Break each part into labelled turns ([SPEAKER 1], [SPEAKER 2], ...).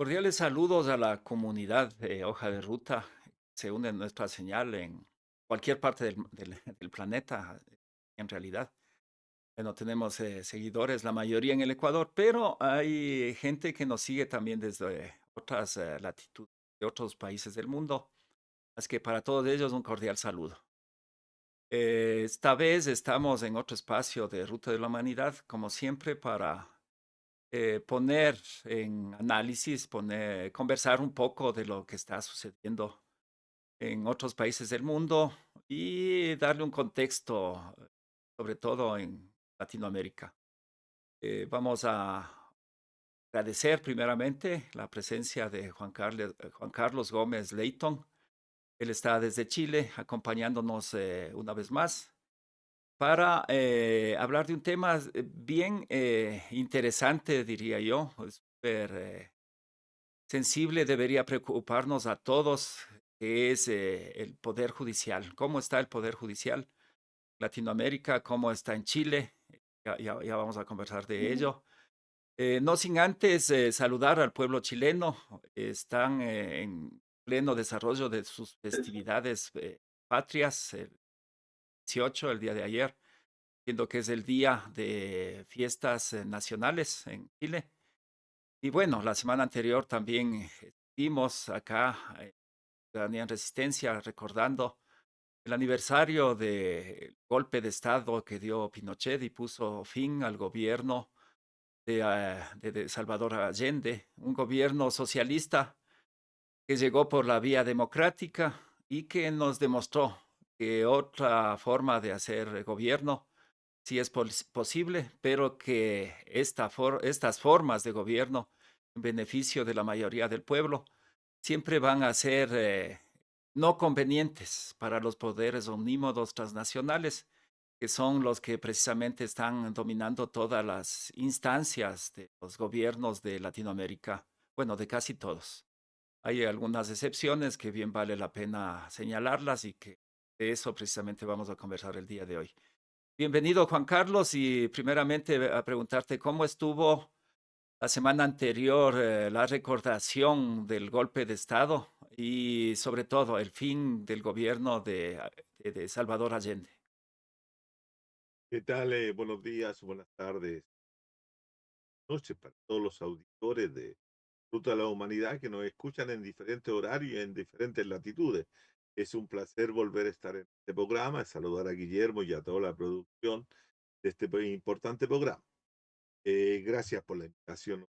[SPEAKER 1] Cordiales saludos a la comunidad de Hoja de Ruta. Se une nuestra señal en cualquier parte del planeta, en realidad. Bueno, tenemos seguidores, la mayoría en el Ecuador, pero hay gente que nos sigue también desde otras latitudes, de otros países del mundo. Así que para todos ellos un cordial saludo. Esta vez estamos en otro espacio de Ruta de la Humanidad, como siempre, para poner en análisis, conversar un poco de lo que está sucediendo en otros países del mundo y darle un contexto, sobre todo en Latinoamérica. Vamos a agradecer primeramente la presencia de Juan Carlos Gómez Leighton. Él está desde Chile acompañándonos una vez más para hablar de un tema bien interesante, diría yo, súper sensible, debería preocuparnos a todos, que es el Poder Judicial. ¿Cómo está el Poder Judicial? Latinoamérica, cómo está en Chile. Ya vamos a conversar de ello. No sin antes saludar al pueblo chileno. Están en pleno desarrollo de sus festividades patrias, el 18, el día de ayer, siendo que es el día de fiestas nacionales en Chile. Y bueno, la semana anterior también estuvimos acá, Ciudadanía en Resistencia, recordando el aniversario del golpe de Estado que dio Pinochet y puso fin al gobierno de Salvador Allende, un gobierno socialista que llegó por la vía democrática y que nos demostró que otra forma de hacer gobierno sí es posible, pero que estas formas de gobierno en beneficio de la mayoría del pueblo siempre van a ser no convenientes para los poderes omnímodos transnacionales, que son los que precisamente están dominando todas las instancias de los gobiernos de Latinoamérica, bueno, de casi todos. Hay algunas excepciones que bien vale la pena señalarlas y que de eso precisamente vamos a conversar el día de hoy. Bienvenido, Juan Carlos, y primeramente a preguntarte cómo estuvo la semana anterior la recordación del golpe de Estado y sobre todo el fin del gobierno de Salvador Allende.
[SPEAKER 2] ¿Qué tal? Buenos días, buenas tardes, noches para todos los auditores de Ruta a la Humanidad que nos escuchan en diferentes horarios y en diferentes latitudes. Es un placer volver a estar en este programa, saludar a Guillermo y a toda la producción de este importante programa. Gracias por la invitación.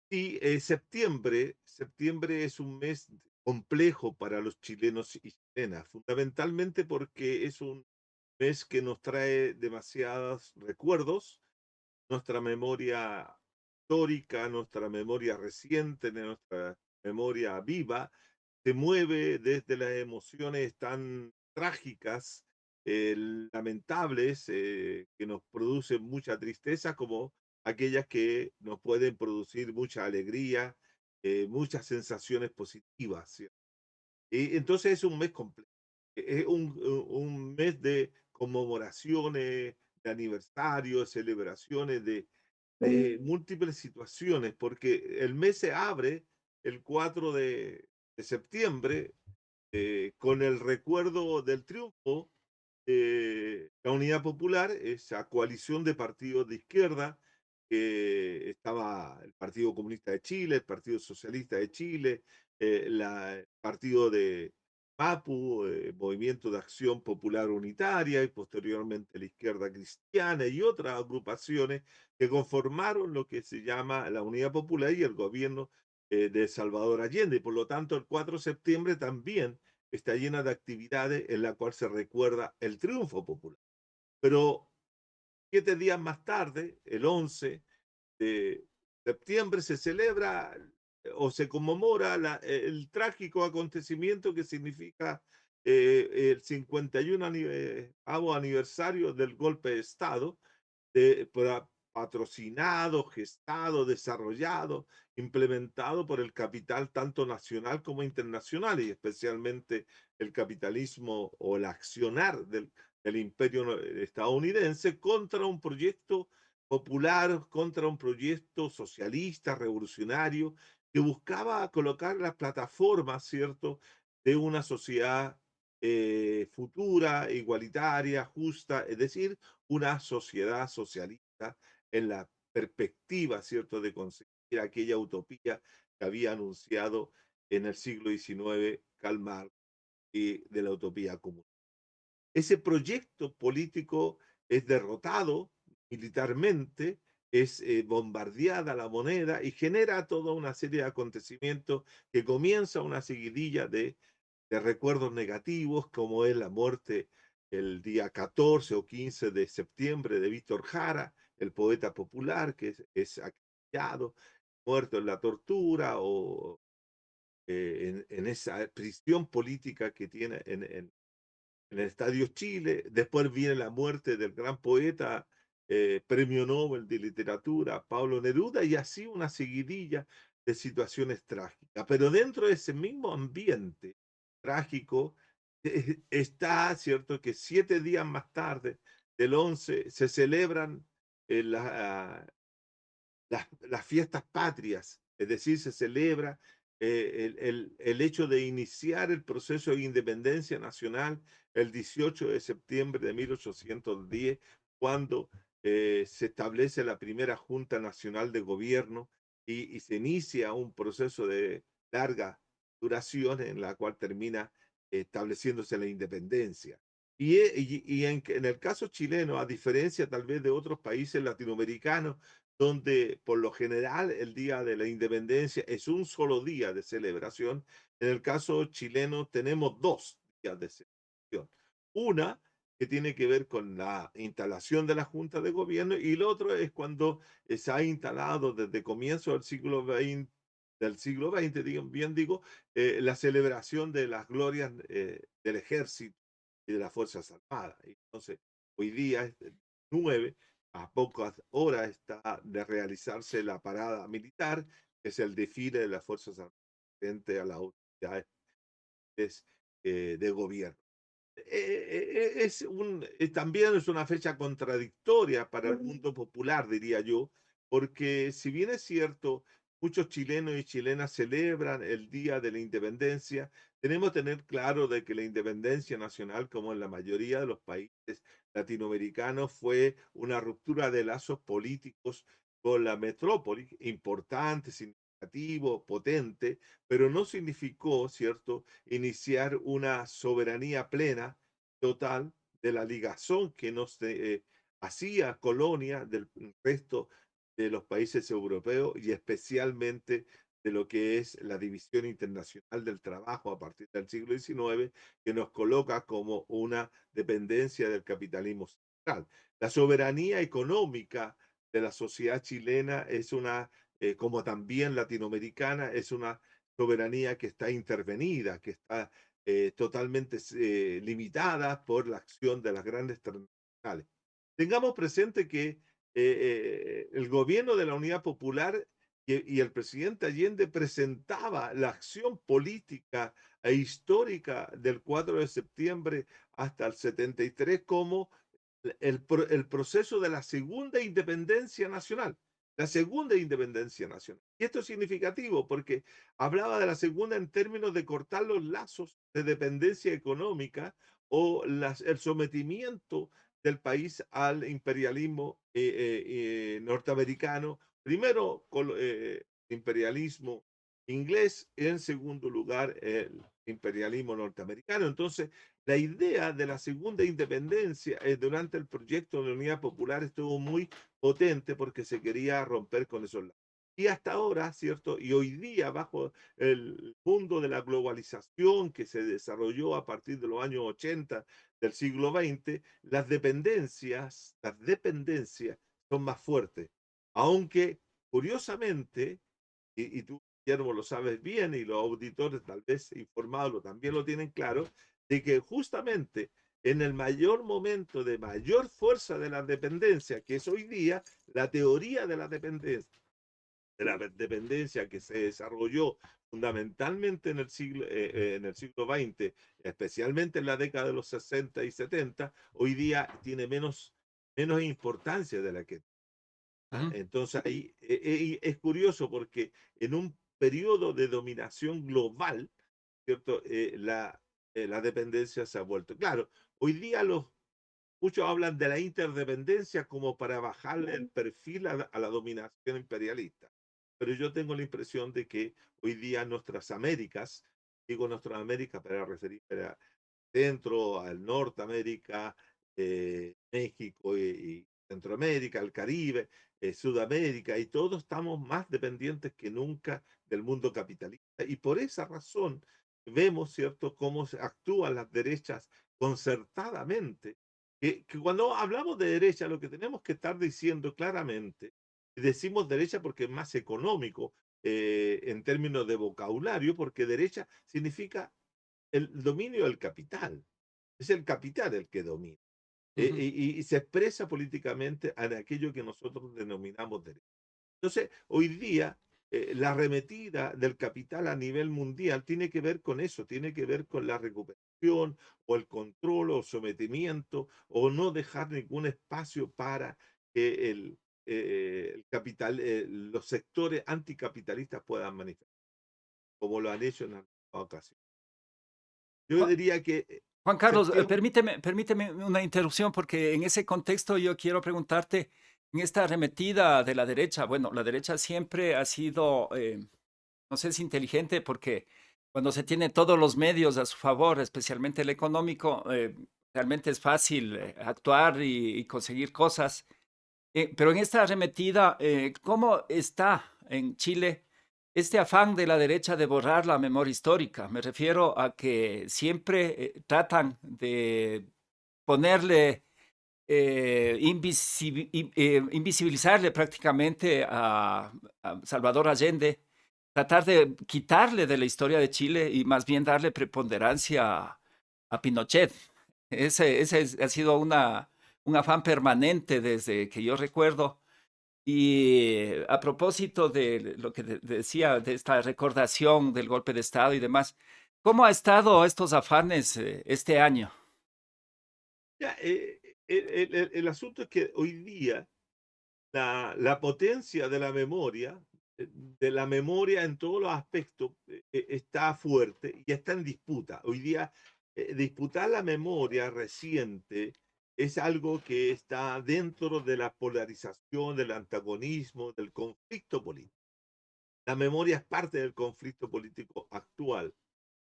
[SPEAKER 2] Y septiembre es un mes complejo para los chilenos y chilenas, fundamentalmente porque es un mes que nos trae demasiados recuerdos, nuestra memoria histórica, nuestra memoria reciente, nuestra memoria viva, se mueve desde las emociones tan trágicas, lamentables, que nos producen mucha tristeza, como aquellas que nos pueden producir mucha alegría, muchas sensaciones positivas, ¿cierto? Y entonces es un mes completo, es un mes de conmemoraciones, de aniversarios, celebraciones, de múltiples situaciones, porque el mes se abre el 4 de septiembre con el recuerdo del triunfo de la Unidad Popular, esa coalición de partidos de izquierda, que estaba el Partido Comunista de Chile, el Partido Socialista de Chile, el Partido de MAPU, Movimiento de Acción Popular Unitaria, y posteriormente la Izquierda Cristiana y otras agrupaciones que conformaron lo que se llama la Unidad Popular y el gobierno de Salvador Allende. Por lo tanto, el 4 de septiembre también está llena de actividades en la cual se recuerda el triunfo popular. Pero 7 días más tarde, el 11 de septiembre, se celebra o se conmemora el trágico acontecimiento que significa el 51 aniversario del golpe de Estado, patrocinado, gestado, desarrollado, implementado por el capital tanto nacional como internacional, y especialmente el capitalismo o el accionar del imperio estadounidense contra un proyecto popular contra un proyecto socialista, revolucionario, que buscaba colocar las plataformas, ¿cierto?, de una sociedad futura, igualitaria, justa, es decir, una sociedad socialista en la perspectiva, ¿cierto?, de conseguir aquella utopía que había anunciado en el siglo XIX Karl Marx y de la utopía común. Ese proyecto político es derrotado militarmente, es bombardeada la moneda y genera toda una serie de acontecimientos que comienza una seguidilla de recuerdos negativos, como es la muerte el día 14 o 15 de septiembre de Víctor Jara, el poeta popular que es acribillado, muerto en la tortura o en esa prisión política que tiene en el Estadio Chile. Después viene la muerte del gran poeta, premio Nobel de literatura, Pablo Neruda, y así una seguidilla de situaciones trágicas. Pero dentro de ese mismo ambiente trágico está, ¿cierto?, que 7 días más tarde, del 11, se celebran las fiestas patrias, es decir, se celebra el hecho de iniciar el proceso de independencia nacional el 18 de septiembre de 1810, cuando se establece la primera Junta Nacional de Gobierno y se inicia un proceso de larga duración en la cual termina estableciéndose la independencia. En el caso chileno, a diferencia tal vez de otros países latinoamericanos, donde por lo general el día de la independencia es un solo día de celebración. En el caso chileno tenemos 2 días de celebración. Una que tiene que ver con la instalación de la Junta de Gobierno y el otro es cuando se ha instalado desde comienzo del siglo XX, bien digo, la celebración de las glorias del ejército y de las Fuerzas Armadas. Entonces, hoy día, 9, a pocas horas está de realizarse la parada militar, que es el desfile de las Fuerzas Armadas frente a las autoridades de gobierno. También es una fecha contradictoria para el mundo popular, diría yo, porque si bien es cierto, muchos chilenos y chilenas celebran el Día de la Independencia, tenemos que tener claro de que la independencia nacional, como en la mayoría de los países latinoamericanos, fue una ruptura de lazos políticos con la metrópoli, importante, significativo, potente, pero no significó, ¿cierto?, iniciar una soberanía plena, total, de la ligazón que nos hacía colonia del resto de los países europeos y especialmente de lo que es la División Internacional del Trabajo a partir del siglo XIX, que nos coloca como una dependencia del capitalismo central. La soberanía económica de la sociedad chilena es una, como también latinoamericana, es una soberanía que está intervenida, que está totalmente limitada por la acción de las grandes transnacionales. Tengamos presente que el gobierno de la Unidad Popular y el presidente Allende presentaba la acción política e histórica del 4 de septiembre hasta el 73 como el proceso de la segunda independencia nacional. La segunda independencia nacional. Y esto es significativo porque hablaba de la segunda en términos de cortar los lazos de dependencia económica o el sometimiento del país al imperialismo norteamericano. Primero, con imperialismo inglés, en segundo lugar, el imperialismo norteamericano. Entonces, la idea de la segunda independencia durante el proyecto de la Unidad Popular estuvo muy potente porque se quería romper con esos lazos. Y hasta ahora, ¿cierto? Y hoy día, bajo el mundo de la globalización que se desarrolló a partir de los años 80 del siglo XX, las dependencias son más fuertes. Aunque, curiosamente, y tú, Guillermo, lo sabes bien, y los auditores tal vez informados también lo tienen claro, de que justamente en el mayor momento de mayor fuerza de la dependencia, que es hoy día la teoría de la dependencia que se desarrolló fundamentalmente en el siglo XX, especialmente en la década de los 60 y 70, hoy día tiene menos importancia de la que
[SPEAKER 1] Ujú,
[SPEAKER 2] Entonces ahí es curioso porque en un periodo de dominación global, ¿cierto? La dependencia se ha vuelto. Claro, hoy día muchos hablan de la interdependencia como para bajarle el perfil a la dominación imperialista. Pero yo tengo la impresión de que hoy día nuestras Américas, digo nuestras Américas para referirme a Centro, al Norteamérica, México y Centroamérica, el Caribe, Sudamérica, y todos estamos más dependientes que nunca del mundo capitalista. Y por esa razón vemos, ¿cierto?, cómo actúan las derechas concertadamente. Que cuando hablamos de derecha, lo que tenemos que estar diciendo claramente, y decimos derecha porque es más económico en términos de vocabulario, porque derecha significa el dominio del capital. Es el capital el que domina.
[SPEAKER 1] ujú.
[SPEAKER 2] Y se expresa políticamente en aquello que nosotros denominamos derecho. Entonces, hoy día, la arremetida del capital a nivel mundial tiene que ver con eso, tiene que ver con la recuperación o el control o sometimiento o no dejar ningún espacio para que el capital, los sectores anticapitalistas puedan manifestar, como lo han hecho en algunas ocasiones. Yo
[SPEAKER 1] Jua
[SPEAKER 2] diría que
[SPEAKER 1] Juan Carlos,
[SPEAKER 2] Santiago.
[SPEAKER 1] permíteme una interrupción, porque en ese contexto yo quiero preguntarte, en esta arremetida de la derecha, bueno, la derecha siempre ha sido, no sé si inteligente, porque cuando se tiene todos los medios a su favor, especialmente el económico, realmente es fácil actuar y conseguir cosas. Pero en esta arremetida, ¿cómo está en Chile este afán de la derecha de borrar la memoria histórica? Me refiero a que siempre tratan de ponerle, invisibilizarle prácticamente a Salvador Allende, tratar de quitarle de la historia de Chile y más bien darle preponderancia a Pinochet. Ha sido un afán permanente desde que yo recuerdo. Y a propósito de lo que decía, de esta recordación del golpe de Estado y demás, ¿cómo ha estado estos afanes este año?
[SPEAKER 2] Ya, el asunto es que hoy día la potencia de la memoria en todos los aspectos, está fuerte y está en disputa. Hoy día, disputar la memoria reciente es algo que está dentro de la polarización, del antagonismo, del conflicto político. La memoria es parte del conflicto político actual.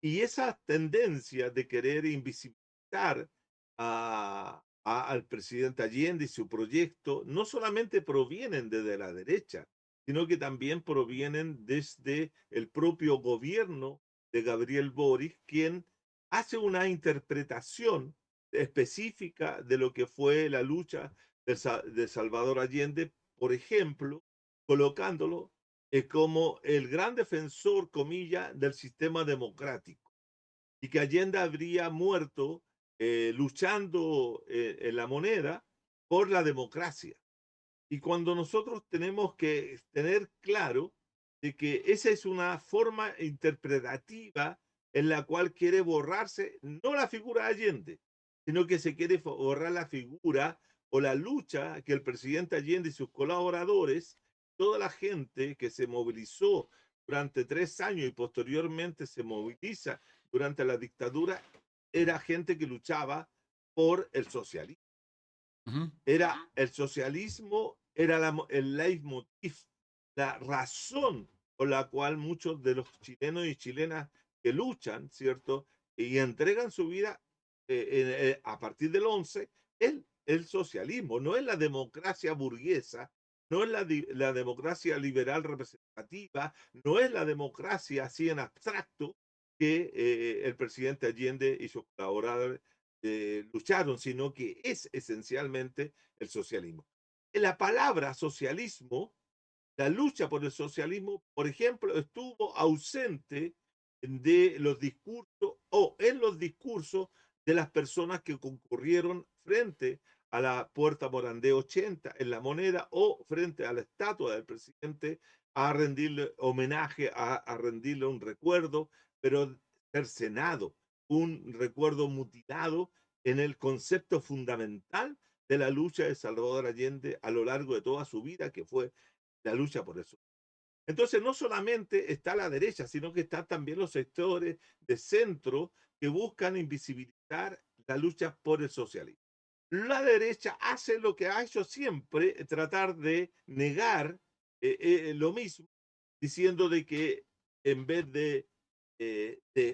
[SPEAKER 2] Y esa tendencia de querer invisibilizar al presidente Allende y su proyecto no solamente provienen desde la derecha, sino que también provienen desde el propio gobierno de Gabriel Boric, quien hace una interpretación específica de lo que fue la lucha de Salvador Allende, por ejemplo, colocándolo como el gran defensor, comilla, del sistema democrático y que Allende habría muerto luchando en la moneda por la democracia. Y cuando nosotros tenemos que tener claro de que esa es una forma interpretativa en la cual quiere borrarse no la figura de Allende, sino que se quiere borrar la figura o la lucha que el presidente Allende y sus colaboradores, toda la gente que se movilizó durante 3 años y posteriormente se moviliza durante la dictadura, era gente que luchaba por el socialismo.
[SPEAKER 1] Ujú,
[SPEAKER 2] Era el socialismo, era el leitmotiv, la razón por la cual muchos de los chilenos y chilenas que luchan, ¿cierto? Y entregan su vida a partir del 11, el socialismo, no es la democracia burguesa, no es la democracia liberal representativa, no es la democracia así en abstracto que el presidente Allende y sus colaboradores lucharon, sino que es esencialmente el socialismo. En la palabra socialismo, la lucha por el socialismo, por ejemplo, estuvo ausente de los discursos o en los discursos de las personas que concurrieron frente a la Puerta Morandé 80 en la moneda o frente a la estatua del presidente a rendirle homenaje, a rendirle un recuerdo, pero cercenado, un recuerdo mutilado en el concepto fundamental de la lucha de Salvador Allende a lo largo de toda su vida, que fue la lucha por eso. Entonces, no solamente está la derecha, sino que están también los sectores de centro que buscan invisibilizar la lucha por el socialismo. La derecha hace lo que ha hecho siempre, tratar de negar lo mismo, diciendo de que en vez de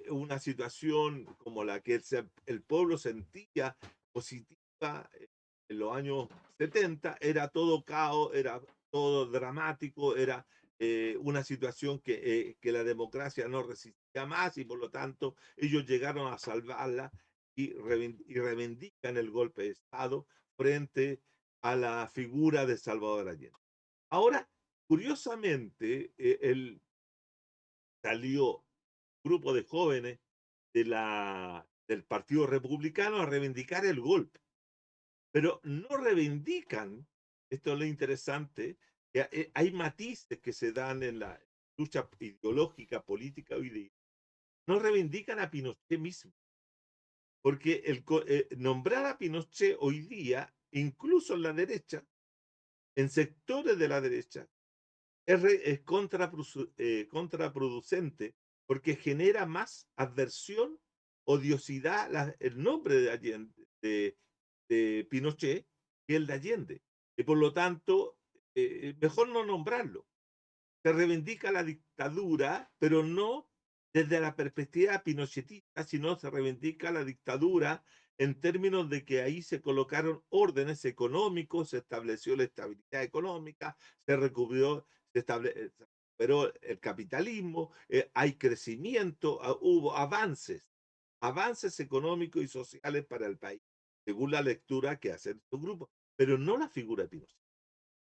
[SPEAKER 2] una situación como la que el pueblo sentía positiva en los años 70, era todo caos, era todo dramático, era una situación que la democracia no resistía más y por lo tanto ellos llegaron a salvarla y reivindican el golpe de Estado frente a la figura de Salvador Allende. Ahora, curiosamente, salió un grupo de jóvenes del Partido Republicano a reivindicar el golpe, pero no reivindican, esto es lo interesante, que hay matices que se dan en la lucha ideológica, política hoy día, no reivindican a Pinochet mismo, porque nombrar a Pinochet hoy día, incluso en la derecha, en sectores de la derecha, es contraproducente porque genera más adversión, odiosidad, el nombre de Allende, de Pinochet, que el de Allende. Y por lo tanto, mejor no nombrarlo. Se reivindica la dictadura, pero no desde la perspectiva pinochetista, sino se reivindica la dictadura en términos de que ahí se colocaron órdenes económicos, se estableció la estabilidad económica, se recubrió, se recuperó el capitalismo, hay crecimiento, hubo avances económicos y sociales para el país, según la lectura que hacen estos grupos, pero no la figura de Pinochet.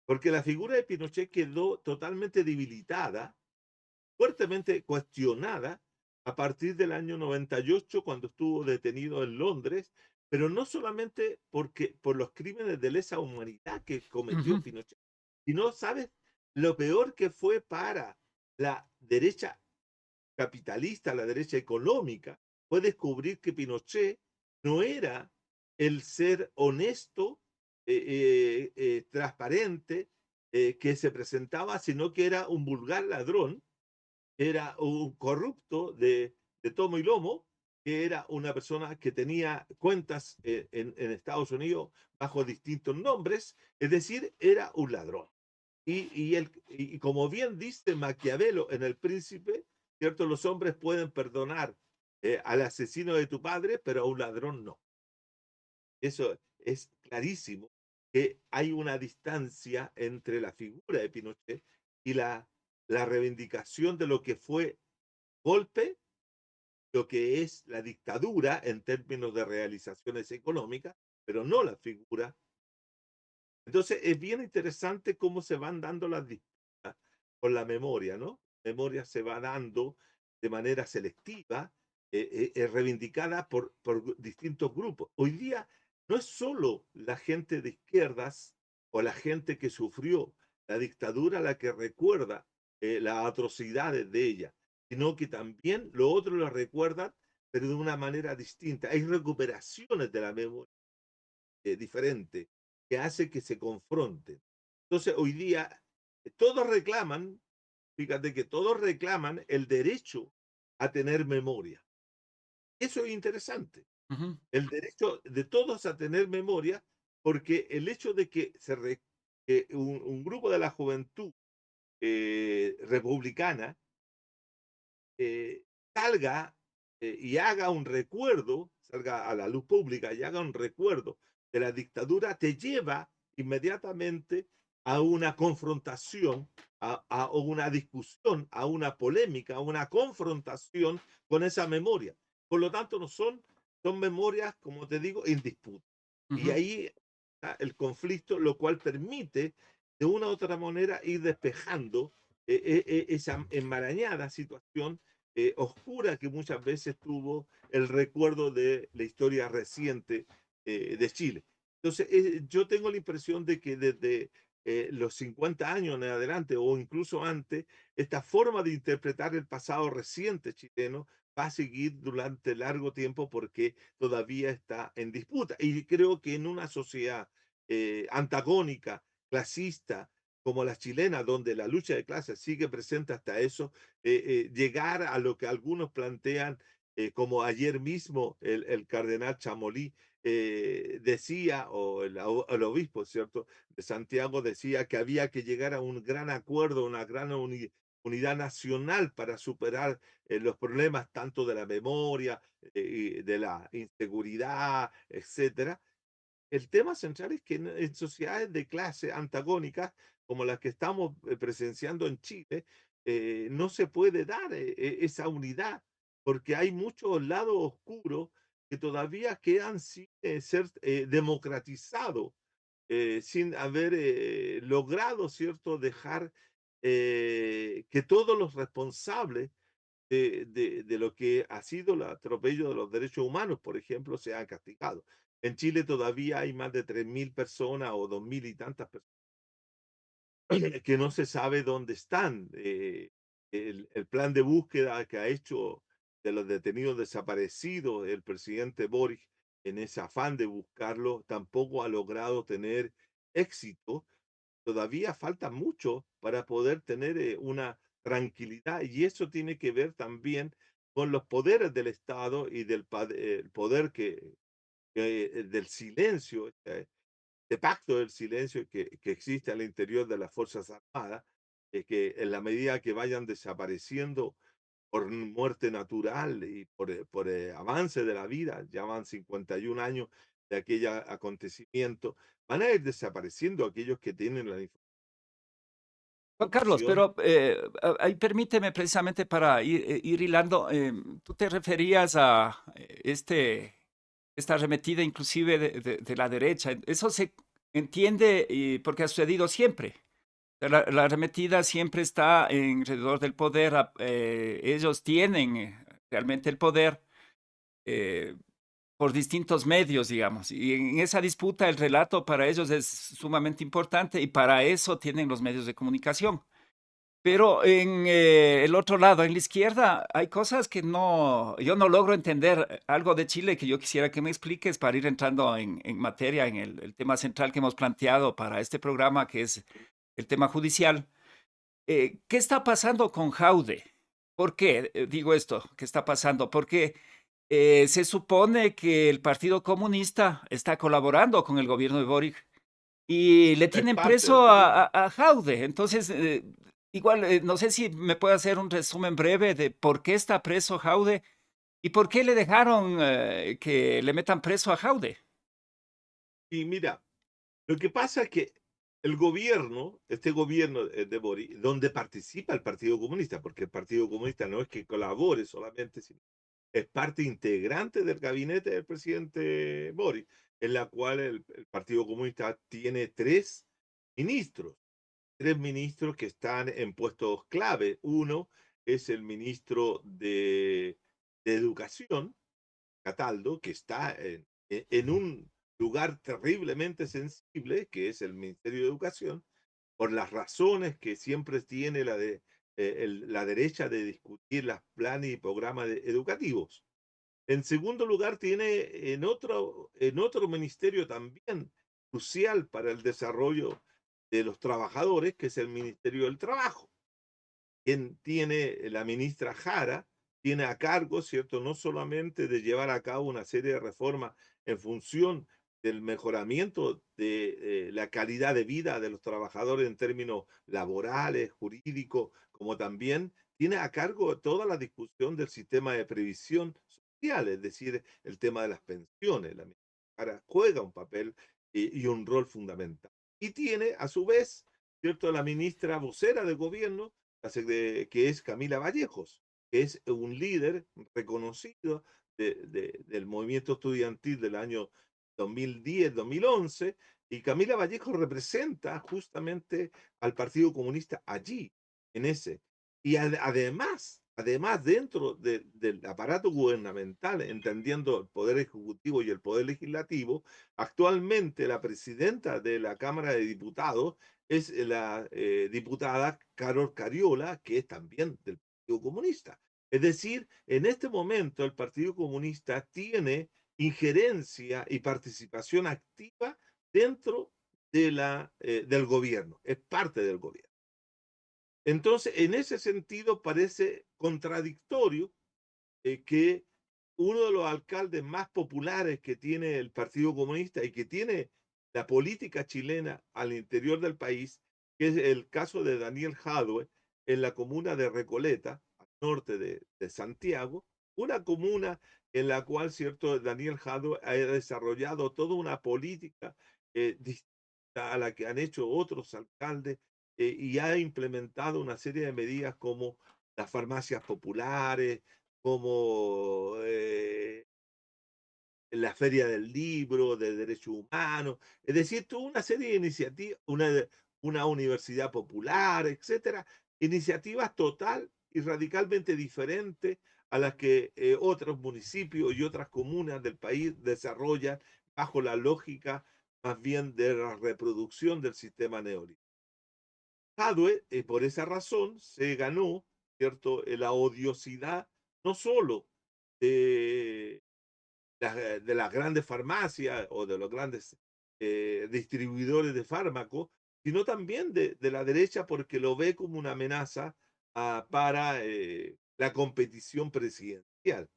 [SPEAKER 2] Porque la figura de Pinochet quedó totalmente debilitada, fuertemente cuestionada a partir del año 98, cuando estuvo detenido en Londres, pero no solamente por los crímenes de lesa humanidad que cometió
[SPEAKER 1] Ujú,
[SPEAKER 2] Pinochet, sino, ¿sabes? Lo peor que fue para la derecha capitalista, la derecha económica, fue descubrir que Pinochet no era el ser honesto, transparente, que se presentaba, sino que era un vulgar ladrón, era un corrupto de tomo y lomo, que era una persona que tenía cuentas en Estados Unidos bajo distintos nombres, es decir, era un ladrón. Y como bien dice Maquiavelo en El Príncipe, ¿cierto? Los hombres pueden perdonar al asesino de tu padre, pero a un ladrón no. Eso es clarísimo, que hay una distancia entre la figura de Pinochet y la reivindicación de lo que fue golpe, lo que es la dictadura en términos de realizaciones económicas, pero no la figura. Entonces, es bien interesante cómo se van dando las disputas con la memoria, ¿no? La memoria se va dando de manera selectiva, reivindicada por distintos grupos. Hoy día no es solo la gente de izquierdas o la gente que sufrió la dictadura la que recuerda las atrocidades de ella, sino que también lo otro lo recuerdan, pero de una manera distinta. Hay recuperaciones de la memoria diferente que hace que se confronten. Entonces, hoy día todos reclaman, fíjate que todos reclaman el derecho a tener memoria. Eso es interesante,
[SPEAKER 1] ujú,
[SPEAKER 2] el derecho de todos a tener memoria, porque el hecho de que que un grupo de la juventud republicana eh, salga y haga un recuerdo, salga a la luz pública y haga un recuerdo de la dictadura, te lleva inmediatamente a una confrontación, a una discusión, a una polémica, a una confrontación con esa memoria. Por lo tanto, no son memorias, como te digo, en disputa. Y
[SPEAKER 1] ujú,
[SPEAKER 2] ahí está el conflicto, lo cual permite de una u otra manera ir despejando esa enmarañada situación oscura que muchas veces tuvo el recuerdo de la historia reciente de Chile. Entonces, yo tengo la impresión de que desde los 50 años en adelante o incluso antes, esta forma de interpretar el pasado reciente chileno va a seguir durante largo tiempo porque todavía está en disputa. Y creo que en una sociedad antagónica, clasista, como la chilena, donde la lucha de clases sigue presente hasta eso, llegar a lo que algunos plantean, como ayer mismo el cardenal Chamolí decía, o el obispo, ¿cierto?, de Santiago decía que había que llegar a un gran acuerdo, una gran unidad nacional para superar los problemas tanto de la memoria, y de la inseguridad, etcétera. El tema central es que en sociedades de clase antagónicas, como las que estamos presenciando en Chile, no se puede dar esa unidad, porque hay muchos lados oscuros que todavía quedan sin ser democratizados, sin haber logrado, ¿cierto?, dejar que todos los responsables de lo que ha sido el atropello de los derechos humanos, por ejemplo, se han castigado. En Chile todavía hay más de 3.000 personas o 2.000 y tantas personas que no se sabe dónde están. El plan de búsqueda que ha hecho de los detenidos desaparecidos el presidente Boric en ese afán de buscarlo tampoco ha logrado tener éxito. Todavía falta mucho para poder tener una tranquilidad y eso tiene que ver también con los poderes del Estado y el poder del silencio, de pacto del silencio que existe al interior de las Fuerzas Armadas, que en la medida que vayan desapareciendo por muerte natural y por avance de la vida, ya van 51 años de aquel acontecimiento, van a ir desapareciendo aquellos que tienen la
[SPEAKER 1] Juan Carlos,
[SPEAKER 2] información.
[SPEAKER 1] pero ahí permíteme precisamente para ir hilando, tú te referías a esta arremetida inclusive de la derecha. Eso se entiende porque ha sucedido siempre. La arremetida siempre está alrededor del poder. Ellos tienen realmente el poder eh, por distintos medios, digamos. Y en esa disputa el relato para ellos es sumamente importante y para eso tienen los medios de comunicación. Pero en el otro lado, en la izquierda, hay cosas que yo no logro entender. Algo de Chile que yo quisiera que me expliques para ir entrando en materia, en el tema central que hemos planteado para este programa, que es el tema judicial. ¿Qué está pasando con Jaude? ¿Por qué digo esto? ¿Qué está pasando? Porque se supone que el Partido Comunista está colaborando con el gobierno de Boric y le
[SPEAKER 2] Es
[SPEAKER 1] tienen
[SPEAKER 2] parte del
[SPEAKER 1] preso
[SPEAKER 2] gobierno.
[SPEAKER 1] a Jaude. Entonces, igual, no sé si me puede hacer un resumen breve de por qué está preso Jaude y por qué le dejaron que le metan preso a Jaude.
[SPEAKER 2] Y mira, lo que pasa es que el gobierno, este gobierno de Boric, donde participa el Partido Comunista, porque el Partido Comunista no es que colabore solamente, sino es parte integrante del gabinete del presidente Boric, en la cual el Partido Comunista tiene ministros, tres ministros que están en puestos clave. Uno es el ministro de Educación, Cataldo, que está en un lugar terriblemente sensible, que es el Ministerio de Educación, por las razones que siempre tiene la derecha de discutir los planes y programas educativos. En segundo lugar, tiene en otro ministerio también crucial para el desarrollo de los trabajadores, que es el Ministerio del Trabajo, quien tiene la ministra Jara, tiene a cargo, ¿cierto?, no solamente de llevar a cabo una serie de reformas en función del mejoramiento de la calidad de vida de los trabajadores en términos laborales, jurídicos, como también tiene a cargo toda la discusión del sistema de previsión social, es decir, el tema de las pensiones. La ministra Jara juega un papel y un rol fundamental. Y tiene, a su vez, ¿cierto?, la ministra vocera del gobierno, que es Camila Vallejos, que es un líder reconocido del movimiento estudiantil del año 2010-2011, y Camila Vallejos representa justamente al Partido Comunista allí, en ese. Y además dentro del aparato gubernamental, entendiendo el poder ejecutivo y el poder legislativo, actualmente la presidenta de la Cámara de Diputados es la diputada Carol Cariola, que es también del Partido Comunista. Es decir, en este momento el Partido Comunista tiene injerencia y participación activa dentro del gobierno, es parte del gobierno. Entonces, en ese sentido, parece contradictorio que uno de los alcaldes más populares que tiene el Partido Comunista y que tiene la política chilena al interior del país, que es el caso de Daniel Jadue, en la comuna de Recoleta, al norte de Santiago, una comuna en la cual, cierto, Daniel Jadue ha desarrollado toda una política distinta a la que han hecho otros alcaldes y ha implementado una serie de medidas como las farmacias populares, como la Feria del Libro, de Derechos Humanos, es decir, tuvo una serie de iniciativas, una universidad popular, etcétera, iniciativas total y radicalmente diferentes a las que otros municipios y otras comunas del país desarrollan bajo la lógica más bien de la reproducción del sistema neoliberal. Jadwe, por esa razón, se ganó, ¿cierto?, la odiosidad no solo de de las grandes farmacias o de los grandes distribuidores de fármacos, sino también de la derecha porque lo ve como una amenaza para la competición presidencial.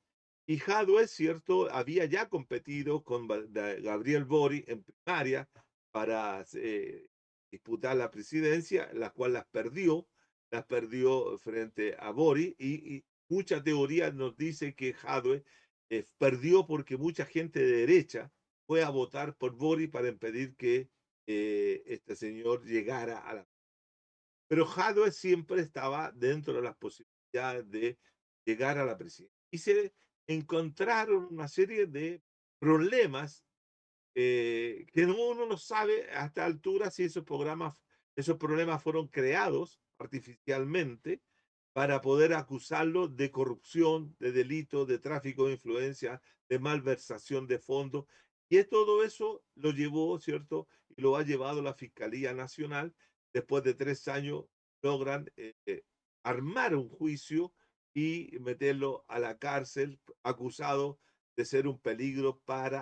[SPEAKER 2] Y Jadwe, es cierto, había ya competido con Gabriel Boric en primaria para disputar la presidencia, la cual las perdió frente a Boric y mucha teoría nos dice que Jadwe perdió porque mucha gente de derecha fue a votar por Boric para impedir que este señor llegara a la... Pero Jadwe siempre estaba dentro de las posibilidades de llegar a la presidencia. Y se encontraron una serie de problemas que uno no sabe a esta altura si esos problemas fueron creados artificialmente para poder acusarlo de corrupción, de delito, de tráfico de influencia, de malversación de fondos. Todo eso lo llevó, ¿cierto? Y lo ha llevado la Fiscalía Nacional. Después de 3 años logran armar un juicio y meterlo a la cárcel acusado de ser un peligro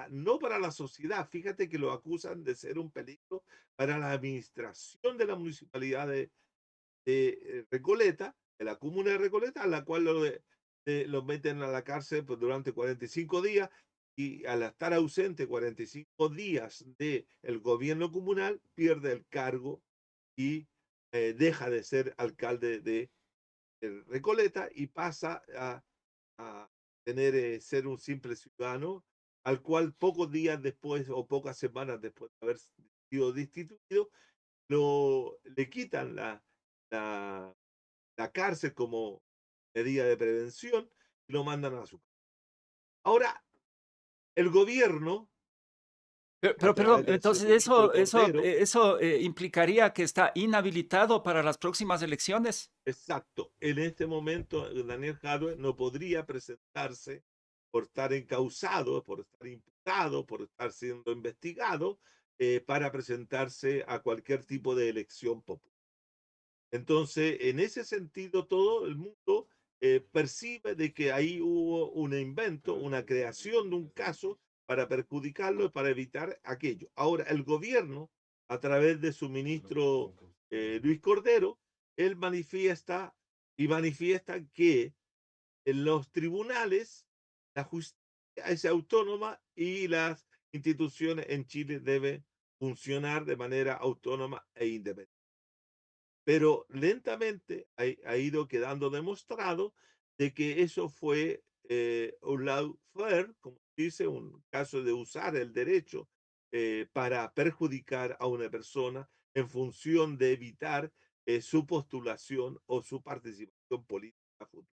[SPEAKER 2] no para la sociedad, fíjate que lo acusan de ser un peligro para la administración de la municipalidad de Recoleta, de la comuna de Recoleta, a la cual lo meten a la cárcel pues, durante 45 días y al estar ausente 45 días del gobierno comunal, pierde el cargo y deja de ser alcalde de Recoleta y pasa a tener, ser un simple ciudadano, al cual pocos días después o pocas semanas después de haber sido destituido, le quitan la, la cárcel como medida de prevención y lo mandan a su casa. Ahora, el gobierno, a
[SPEAKER 1] Perdón,
[SPEAKER 2] través de su
[SPEAKER 1] entonces
[SPEAKER 2] ministro Cordero,
[SPEAKER 1] eso implicaría que está inhabilitado para las próximas elecciones.
[SPEAKER 2] exacto, en este momento Daniel Jadwe no podría presentarse por estar encausado, por estar imputado, por estar siendo investigado, para presentarse a cualquier tipo de elección popular. Entonces, en ese sentido, todo el mundo percibe de que ahí hubo un invento, una creación de un caso para perjudicarlo y para evitar aquello. Ahora, el gobierno, a través de su ministro Luis Cordero, él manifiesta que en los tribunales la justicia es autónoma y las instituciones en Chile deben funcionar de manera autónoma e independiente, pero lentamente ha ido quedando demostrado de que eso fue un lawfare, como dice, un caso de usar el derecho para perjudicar a una persona en función de evitar su postulación o su participación política futura.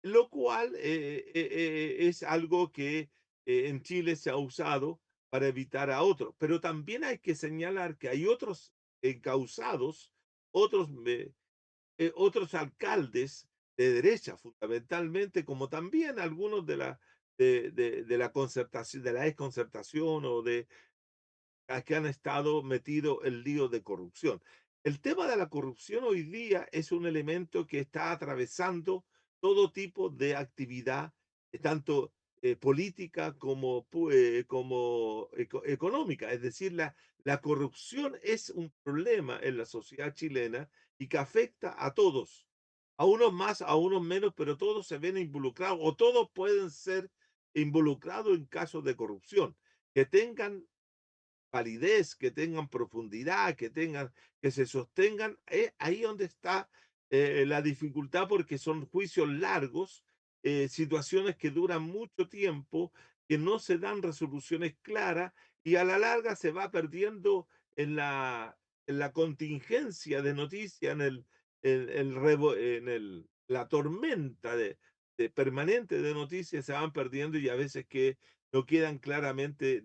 [SPEAKER 2] Lo cual es algo que en Chile se ha usado para evitar a otros. Pero también hay que señalar que hay otros encausados, otros, otros alcaldes de derecha, fundamentalmente, como también algunos de la concertación, de la exconcertación o de a que han estado metidos en lío de corrupción. El tema de la corrupción hoy día es un elemento que está atravesando todo tipo de actividad, tanto política como, como económica. Es decir, la corrupción es un problema en la sociedad chilena y que afecta a todos, a unos más, a unos menos, pero todos se ven involucrados o todos pueden ser involucrados en casos de corrupción. Que tengan validez, que tengan profundidad, que se sostengan, ahí donde está la dificultad, porque son juicios largos, situaciones que duran mucho tiempo, que no se dan resoluciones claras y a la larga se va perdiendo en la contingencia de noticias, la tormenta permanente de noticias se van perdiendo y a veces que no quedan claramente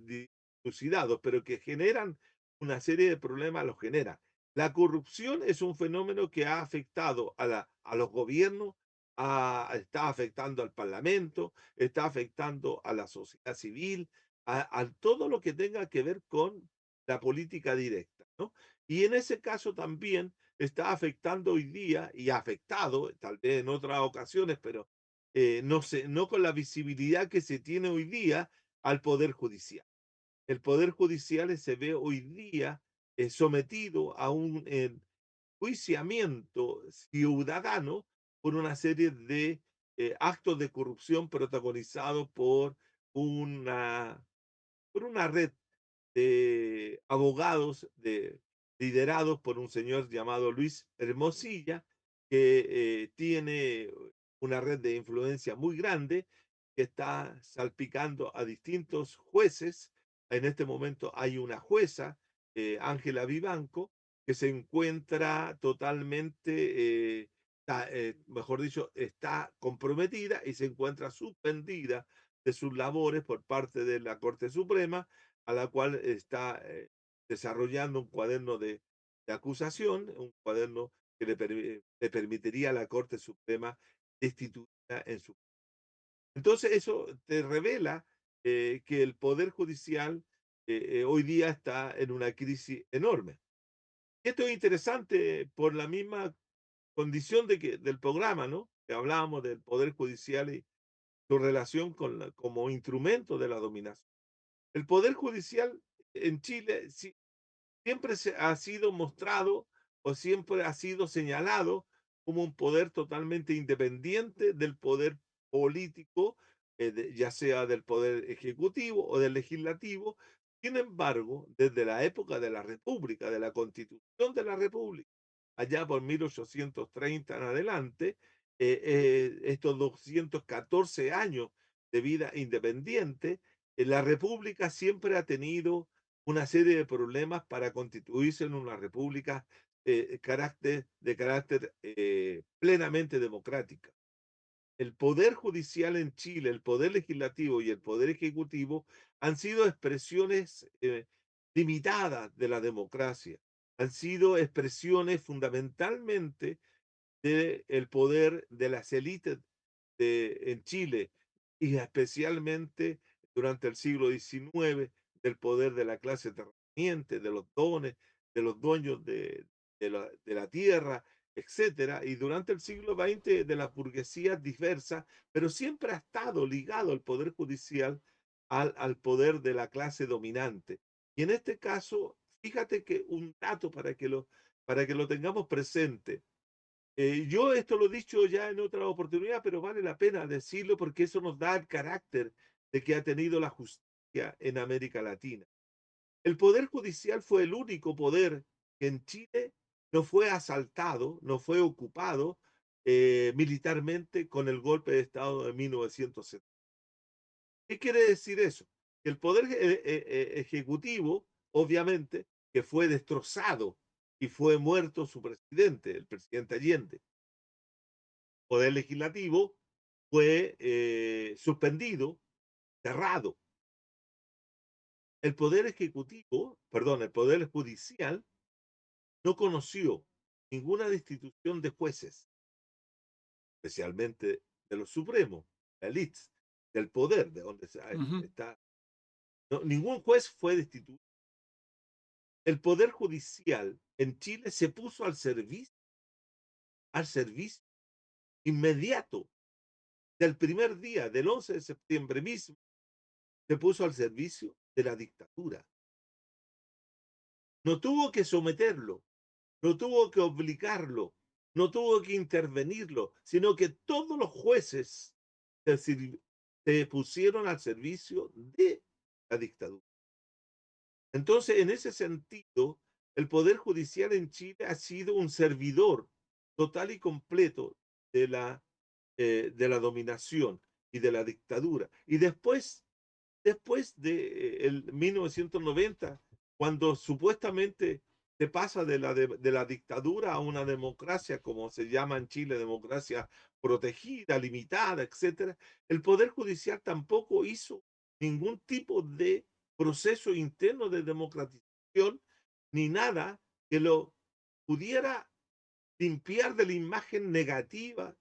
[SPEAKER 2] elucidados, pero que generan una serie de problemas, los genera. La corrupción es un fenómeno que ha afectado a los gobiernos, está afectando al parlamento, está afectando a la sociedad civil, a todo lo que tenga que ver con la política directa, ¿no? Y en ese caso también está afectando hoy día y ha afectado, tal vez en otras ocasiones, pero no, no con la visibilidad que se tiene hoy día al Poder Judicial. El Poder Judicial se ve hoy día sometido a un enjuiciamiento ciudadano por una serie de actos de corrupción protagonizados una, por una red de abogados liderados por un señor llamado Luis Hermosilla, que tiene una red de influencia muy grande, que está salpicando a distintos jueces. En este momento hay una jueza, Ángela Vivanco, que se encuentra totalmente, mejor dicho, está comprometida y se encuentra suspendida de sus labores por parte de la Corte Suprema, a la cual está desarrollando un cuaderno de acusación, un cuaderno que le permitiría a la Corte Suprema destituirla en su. Entonces, eso te revela que el Poder Judicial hoy día está en una crisis enorme. Esto es interesante por la misma condición del programa, ¿no? Que hablábamos del Poder Judicial y su relación como instrumento de la dominación. El Poder Judicial en Chile siempre se ha sido mostrado o siempre ha sido señalado como un poder totalmente independiente del poder político, ya sea del poder ejecutivo o del legislativo. Sin embargo, desde la época de la República, de la Constitución de la República, allá por 1830 en adelante, estos 214 años de vida independiente, la República siempre ha tenido una serie de problemas para constituirse en una república de carácter plenamente democrática. El poder judicial en Chile, el poder legislativo y el poder ejecutivo han sido expresiones limitadas de la democracia, han sido expresiones fundamentalmente del poder de las élites en Chile y especialmente durante el siglo XIX, del poder de la clase terrateniente, de los dones, de los dueños de la tierra, etcétera, y durante el siglo XX de las burguesías diversas, pero siempre ha estado ligado el poder judicial al poder de la clase dominante. Y en este caso, fíjate que un dato para que lo tengamos presente, yo esto lo he dicho ya en otra oportunidad, pero vale la pena decirlo porque eso nos da el carácter de que ha tenido la justicia en América Latina. El Poder Judicial fue el único poder que en Chile no fue asaltado, no fue ocupado militarmente con el golpe de Estado de 1970. ¿Qué quiere decir eso? Que el Poder Ejecutivo, obviamente, que fue destrozado y fue muerto su presidente, el presidente Allende. Poder legislativo fue suspendido, cerrado. El poder ejecutivo, perdón, el poder judicial no conoció ninguna destitución de jueces, especialmente de los supremos, la élite del poder, de donde
[SPEAKER 1] Ujú.
[SPEAKER 2] está. Ningún juez fue destituido. El poder judicial en Chile se puso al servicio inmediato del primer día, del 11 de septiembre mismo, se puso al servicio de la dictadura. No tuvo que someterlo, no tuvo que obligarlo, no tuvo que intervenirlo, sino que todos los jueces se pusieron al servicio de la dictadura. Entonces, en ese sentido, el Poder Judicial en Chile ha sido un servidor total y completo de de la dominación y de la dictadura. Y después de el 1990, cuando supuestamente se pasa de la dictadura a una democracia, como se llama en Chile, democracia protegida, limitada, etcétera, el Poder Judicial tampoco hizo ningún tipo de proceso interno de democratización ni nada que lo pudiera limpiar de la imagen negativa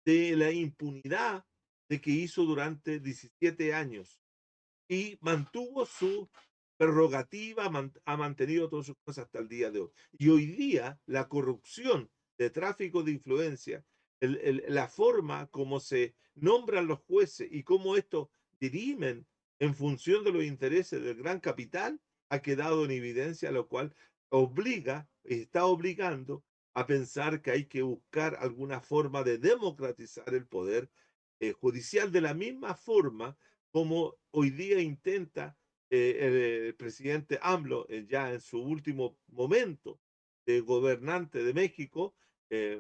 [SPEAKER 2] de la impunidad de que hizo durante 17 años y mantuvo su prerrogativa, ha mantenido todas sus cosas hasta el día de hoy. Y hoy día la corrupción de tráfico de influencia, la forma como se nombran los jueces y cómo estos dirimen en función de los intereses del gran capital, ha quedado en evidencia, lo cual está obligando a pensar que hay que buscar alguna forma de democratizar el poder judicial de la misma forma como hoy día intenta el presidente AMLO, ya en su último momento de gobernante de México,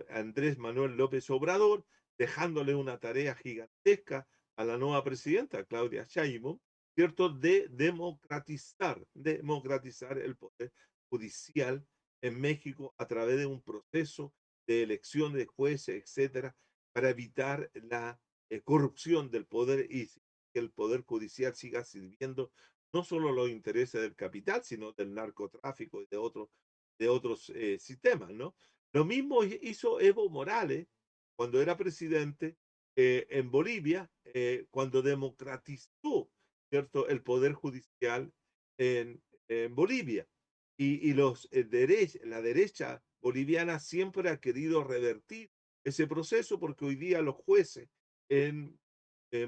[SPEAKER 2] Andrés Manuel López Obrador, dejándole una tarea gigantesca a la nueva presidenta, Claudia Sheinbaum, ¿cierto? De democratizar el poder judicial en México a través de un proceso de elección de jueces, etcétera, para evitar la corrupción del poder y que el poder judicial siga sirviendo no solo los intereses del capital, sino del narcotráfico y de otros sistemas, ¿no? Lo mismo hizo Evo Morales cuando era presidente en Bolivia, cuando democratizó, ¿cierto?, el poder judicial en Bolivia. La derecha boliviana siempre ha querido revertir ese proceso porque hoy día los jueces en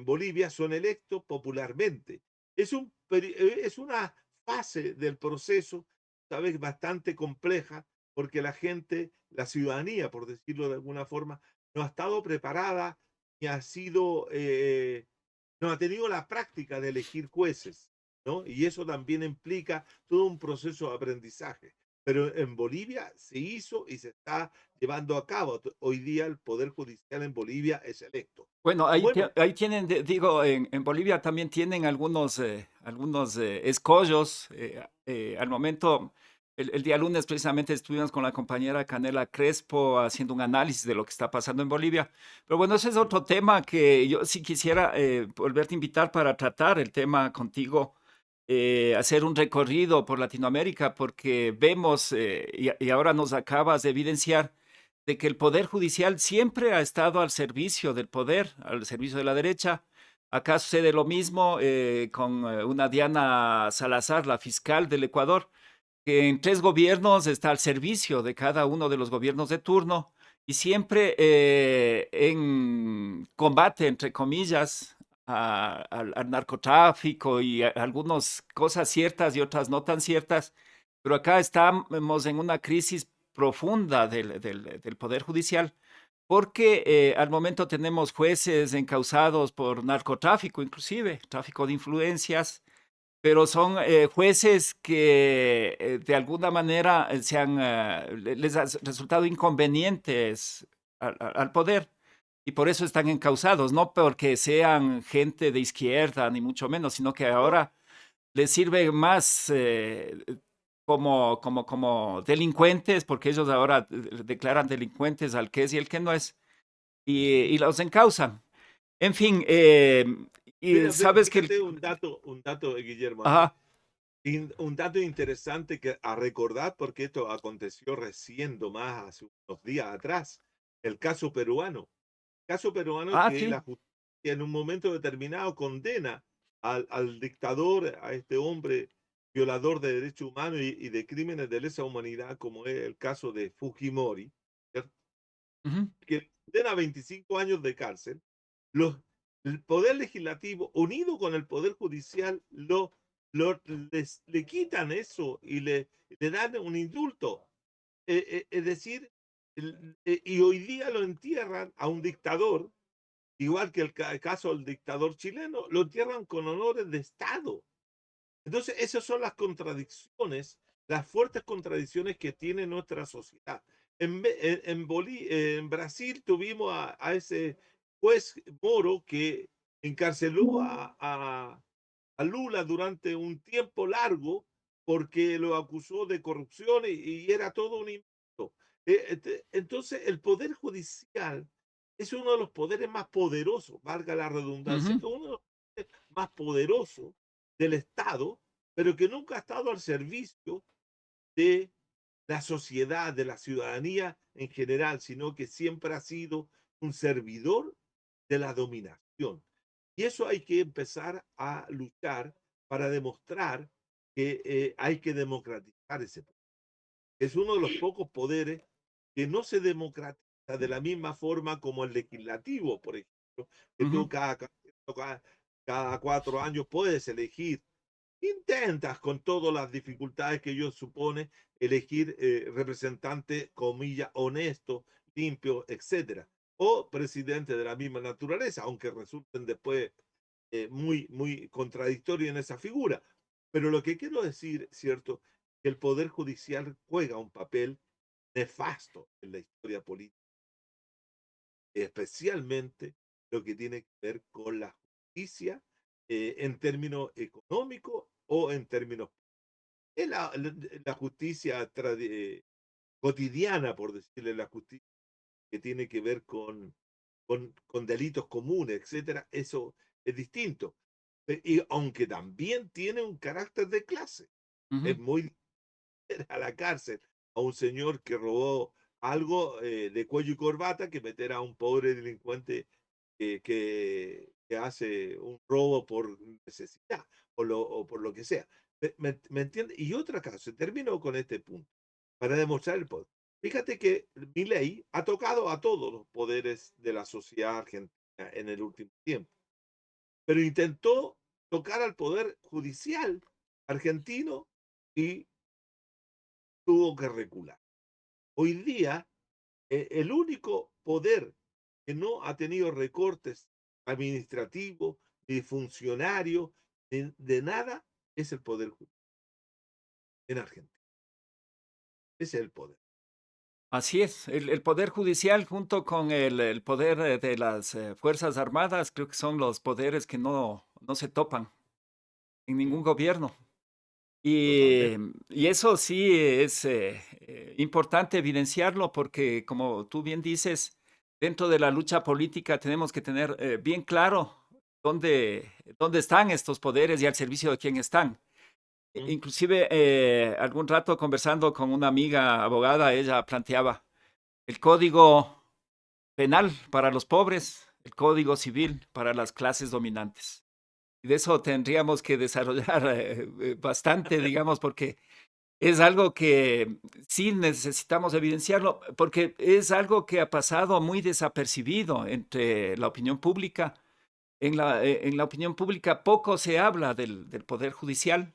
[SPEAKER 2] Bolivia son electos popularmente. Es una fase del proceso, sabes, bastante compleja, porque la gente, la ciudadanía, por decirlo de alguna forma, no ha estado preparada ni no ha tenido la práctica de elegir jueces, ¿no? Y eso también implica todo un proceso de aprendizaje. Pero en Bolivia se hizo y se está llevando a cabo. Hoy día el Poder Judicial en Bolivia es electo.
[SPEAKER 1] Bueno,
[SPEAKER 2] Y bueno,
[SPEAKER 1] ahí tienen, digo, en Bolivia también tienen algunos escollos. Al momento, el día lunes precisamente estuvimos con la compañera Canela Crespo haciendo un análisis de lo que está pasando en Bolivia. Pero bueno, ese es otro tema que yo sí quisiera volverte a invitar para tratar el tema contigo, hacer un recorrido por Latinoamérica, porque vemos, y ahora nos acabas de evidenciar, de que el Poder Judicial siempre ha estado al servicio del poder, al servicio de la derecha. Acá sucede lo mismo con una Diana Salazar, la fiscal del Ecuador, que en 3 gobiernos está al servicio de cada uno de los gobiernos de turno y siempre en combate, entre comillas, al narcotráfico y a algunas cosas ciertas y otras no tan ciertas. Pero acá estamos en una crisis profunda del Poder Judicial, porque al momento tenemos jueces encausados por narcotráfico, inclusive, tráfico de influencias, pero son jueces que de alguna manera les ha resultado inconvenientes al poder y por eso están encausados, no porque sean gente de izquierda, ni mucho menos, sino que
[SPEAKER 2] no,
[SPEAKER 1] ahora les sirve más como delincuentes, porque ellos ahora declaran delincuentes al que es y el que no es, y los encausan. En fin, y
[SPEAKER 2] mira,
[SPEAKER 1] sabes que
[SPEAKER 2] fíjate un dato, Guillermo,
[SPEAKER 1] ajá,
[SPEAKER 2] un dato interesante que a recordar, porque esto aconteció recién más hace unos días atrás, el caso peruano. Caso peruano que
[SPEAKER 1] sí.
[SPEAKER 2] la justicia en un momento determinado condena al dictador, a este hombre violador de derechos humanos y de crímenes de lesa humanidad, como es el caso de Fujimori, ¿cierto?
[SPEAKER 1] Ujú.
[SPEAKER 2] Que condena a 25 años de cárcel los, el poder legislativo unido con el poder judicial le quitan eso y le dan un indulto. Es decir, y hoy día lo entierran a un dictador, igual que el caso del dictador chileno, lo entierran con honores de Estado. Entonces, esas son las contradicciones, las fuertes contradicciones que tiene nuestra sociedad. En Brasil tuvimos a ese juez Moro que encarceló a Lula durante un tiempo largo porque lo acusó de corrupción y era todo un invento. Entonces, el Poder Judicial es uno de los poderes más poderosos, valga la redundancia,
[SPEAKER 1] Ujú,
[SPEAKER 2] uno de los poderes más poderosos del Estado, pero que nunca ha estado al servicio de la sociedad, de la ciudadanía en general, sino que siempre ha sido un servidor de la dominación. Y eso hay que empezar a luchar para demostrar que hay que democratizar ese poder. Es uno de los pocos poderes que no se democratiza de la misma forma como el legislativo, por ejemplo, que
[SPEAKER 1] ujú,
[SPEAKER 2] tú cada 4 años puedes elegir, intentas con todas las dificultades que ello supone elegir representante, comillas, honesto, limpio, etcétera, o presidente de la misma naturaleza, aunque resulten después muy contradictorio en esa figura. Pero lo que quiero decir, ¿cierto? Que el Poder Judicial juega un papel nefasto en la historia política, especialmente lo que tiene que ver con la justicia en términos económicos o en términos es la justicia cotidiana, por decirle, la justicia que tiene que ver con delitos comunes, etcétera, eso es distinto. Y aunque también tiene un carácter de clase,
[SPEAKER 1] ujú.
[SPEAKER 2] es muy meter a la cárcel a un señor que robó algo de cuello y corbata que meter a un pobre delincuente que hace un robo por necesidad o por lo que sea. ¿Me entiende? Y otra cosa, termino con este punto para demostrar el poder. Fíjate que mi ley ha tocado a todos los poderes de la sociedad argentina en el último tiempo, pero intentó tocar al poder judicial argentino y tuvo que recular. Hoy día, el único poder que no ha tenido recortes administrativos, ni funcionarios, de nada, es el poder judicial en Argentina. Ese es el poder.
[SPEAKER 1] Así es, el poder judicial junto con el poder de las Fuerzas Armadas, creo que son los poderes que no se topan en
[SPEAKER 2] ¿Mm?
[SPEAKER 1] ningún gobierno. Y,
[SPEAKER 2] Totalmente.
[SPEAKER 1] y eso sí es importante evidenciarlo porque, como tú bien dices, dentro de la lucha política tenemos que tener bien claro dónde están estos poderes y al servicio de quién están.
[SPEAKER 2] ¿Mm?
[SPEAKER 1] Inclusive, algún rato conversando con una amiga abogada, ella planteaba el código penal para los pobres, el código civil para las clases dominantes. Y de eso tendríamos que desarrollar bastante, digamos, porque es algo que sí necesitamos evidenciarlo, porque es algo que ha pasado muy desapercibido entre la opinión pública. En la opinión pública poco se habla del poder judicial.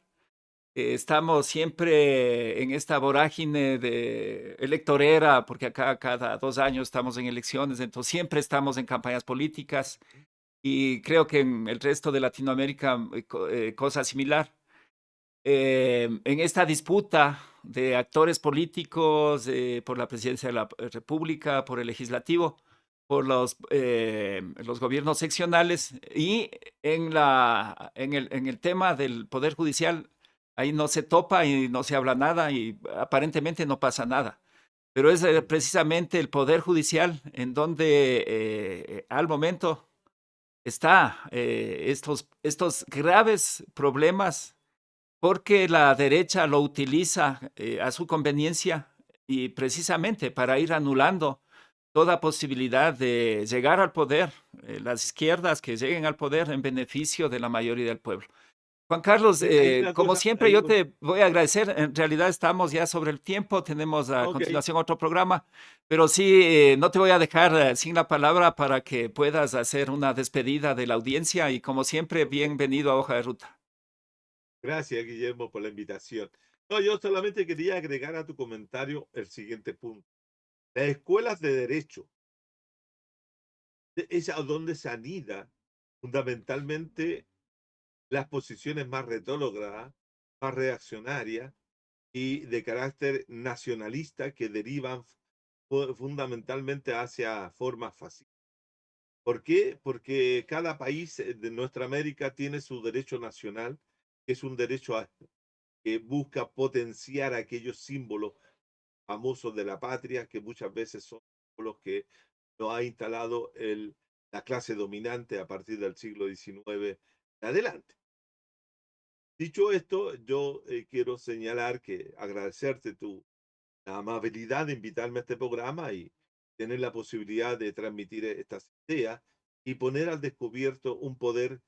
[SPEAKER 1] Estamos siempre en esta vorágine de electorera, porque acá cada 2 años estamos en elecciones, entonces siempre estamos en campañas políticas y creo que en el resto de Latinoamérica cosa similar. En esta disputa de actores políticos por la presidencia de la República, por el legislativo, por los gobiernos seccionales y en el tema del Poder Judicial, ahí no se topa y no se habla nada y aparentemente no pasa nada. Pero es
[SPEAKER 2] ¿Mm?
[SPEAKER 1] precisamente el Poder Judicial en donde al momento está estos graves problemas porque la derecha lo utiliza a su conveniencia y precisamente para ir anulando toda posibilidad de llegar al poder, las izquierdas que lleguen al poder en beneficio de la mayoría del pueblo. Juan Carlos,
[SPEAKER 2] Hay una
[SPEAKER 1] como
[SPEAKER 2] cosa,
[SPEAKER 1] siempre,
[SPEAKER 2] hay
[SPEAKER 1] yo
[SPEAKER 2] un
[SPEAKER 1] te voy a agradecer. En realidad estamos ya sobre el tiempo, tenemos a
[SPEAKER 2] okey,
[SPEAKER 1] continuación otro programa, pero sí, no te voy a dejar sin la palabra para que puedas hacer una despedida de la audiencia y como siempre,
[SPEAKER 2] okey.
[SPEAKER 1] bienvenido a Hoja de Ruta.
[SPEAKER 2] Gracias, Guillermo, por la invitación. No, yo solamente quería agregar a tu comentario el siguiente punto. Las escuelas de derecho, es a donde se anida fundamentalmente las posiciones más retrógradas, más reaccionarias y de carácter nacionalista que derivan fundamentalmente hacia formas fascistas. ¿Por qué? Porque cada país de nuestra América tiene su derecho nacional, que es un derecho que busca potenciar aquellos símbolos famosos de la patria, que muchas veces son símbolos que nos ha instalado la clase dominante a partir del siglo XIX en adelante. Dicho esto, yo quiero señalar que agradecerte la amabilidad de invitarme a este programa y tener la posibilidad de transmitir estas ideas y poner al descubierto un poder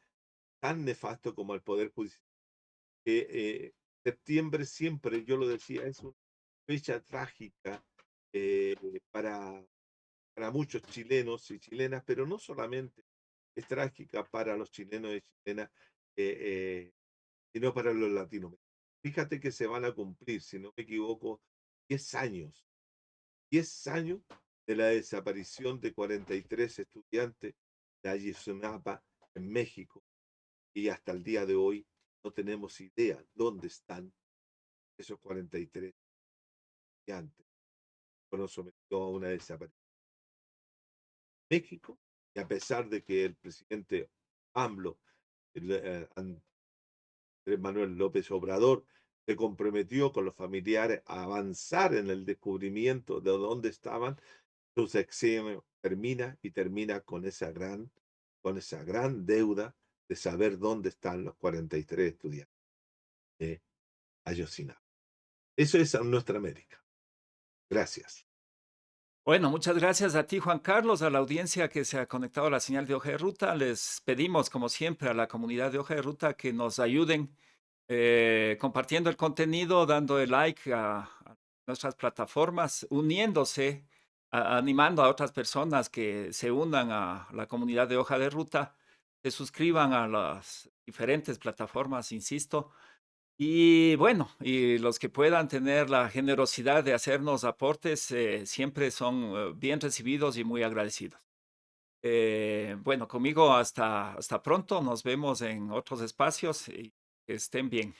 [SPEAKER 2] tan nefasto como el poder judicial. Que septiembre siempre, yo lo decía, es una fecha trágica eh, para, para muchos chilenos y chilenas, pero no solamente es trágica para los chilenos y chilenas, eh, eh, sino para los latinoamericanos. Fíjate que se van a cumplir, si no me equivoco, 10 años 10 años de la desaparición de 43 estudiantes de Ayotzinapa en México y hasta el día de hoy no tenemos idea dónde están esos 43 estudiantes. Fueron sometidos a una desaparición en México y a pesar de que el presidente AMLO, Andrés Manuel López Obrador, se comprometió con los familiares a avanzar en el descubrimiento de dónde estaban, su sexenio termina y termina con esa gran deuda de saber dónde están los 43 estudiantes de Ayotzinapa. Eso es nuestra América. Gracias.
[SPEAKER 1] Bueno, muchas gracias a ti, Juan Carlos, a la audiencia que se ha conectado a la señal de Hoja de Ruta. Les pedimos, como siempre, a la comunidad de Hoja de Ruta que nos ayuden compartiendo el contenido, dando el like a nuestras plataformas, uniéndose, animando a otras personas que se unan a la comunidad de Hoja de Ruta, se suscriban a las diferentes plataformas, insisto. Y bueno, y los que puedan tener la generosidad de hacernos aportes, siempre son bien recibidos y muy agradecidos. Bueno, conmigo hasta pronto, nos vemos en otros espacios y que estén bien.